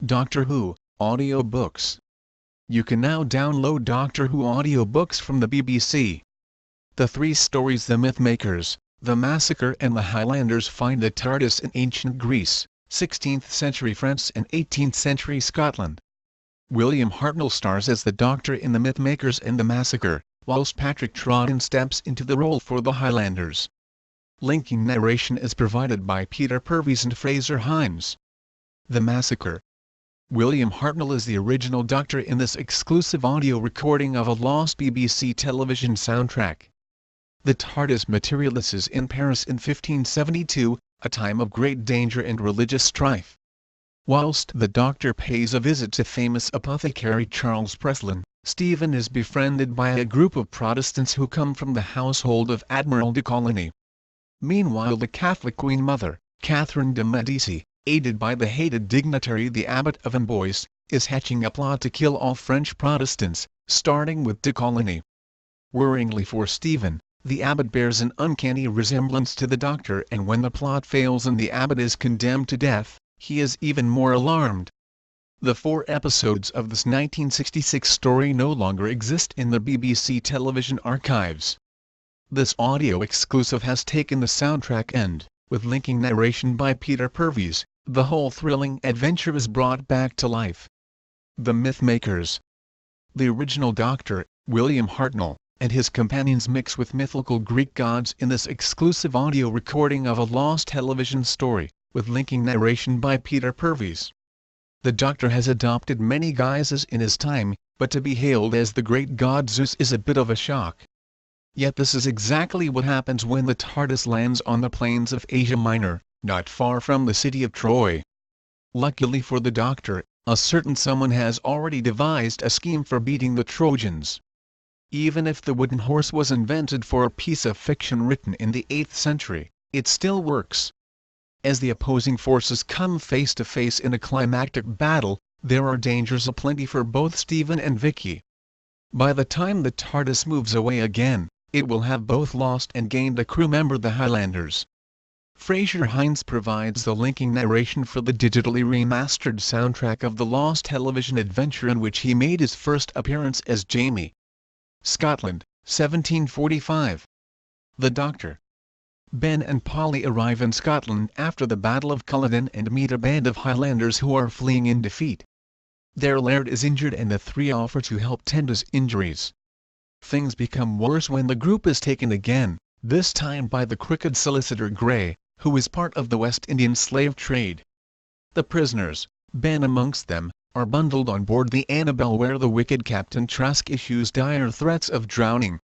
Doctor Who audiobooks. You can now download Doctor Who audiobooks from the BBC. The three stories The Mythmakers, The Massacre and The Highlanders find the TARDIS in ancient Greece, 16th century France and 18th century Scotland. William Hartnell stars as the Doctor in The Mythmakers and The Massacre, whilst Patrick Troughton steps into the role for The Highlanders. Linking narration is provided by Peter Purves and Fraser Hines. The Massacre. William Hartnell is the original Doctor in this exclusive audio recording of a lost BBC television soundtrack. The TARDIS materializes in Paris in 1572, a time of great danger and religious strife. Whilst the Doctor pays a visit to famous apothecary Charles Breslin, Stephen is befriended by a group of Protestants who come from the household of Admiral de Coligny. Meanwhile the Catholic Queen Mother, Catherine de Medici, aided by the hated dignitary the Abbot of Amboise, is hatching a plot to kill all French Protestants, starting with de Coligny. Worryingly for Stephen, the Abbot bears an uncanny resemblance to the Doctor, and when the plot fails and the Abbot is condemned to death, he is even more alarmed. The 4 episodes of this 1966 story no longer exist in the BBC television archives. This audio exclusive has taken the soundtrack and, with linking narration by Peter Purves, the whole thrilling adventure is brought back to life. The Mythmakers. The original Doctor, William Hartnell, and his companions mix with mythical Greek gods in this exclusive audio recording of a lost television story, with linking narration by Peter Purves. The Doctor has adopted many guises in his time, but to be hailed as the great god Zeus is a bit of a shock. Yet this is exactly what happens when the TARDIS lands on the plains of Asia Minor, not far from the city of Troy. Luckily for the Doctor, a certain someone has already devised a scheme for beating the Trojans. Even if the wooden horse was invented for a piece of fiction written in the 8th century, it still works. As the opposing forces come face to face in a climactic battle, there are dangers aplenty for both Stephen and Vicky. By the time the TARDIS moves away again, it will have both lost and gained a crew member, the Highlanders. Fraser Hines provides the linking narration for the digitally remastered soundtrack of the lost television adventure in which he made his first appearance as Jamie. Scotland, 1745. The Doctor. Ben and Polly arrive in Scotland after the Battle of Culloden and meet a band of Highlanders who are fleeing in defeat. Their laird is injured and the three offer to help tend his injuries. Things become worse when the group is taken again, this time by the crooked solicitor Grey, who is part of the West Indian slave trade. The prisoners, Ben amongst them, are bundled on board the Annabelle, where the wicked Captain Trask issues dire threats of drowning.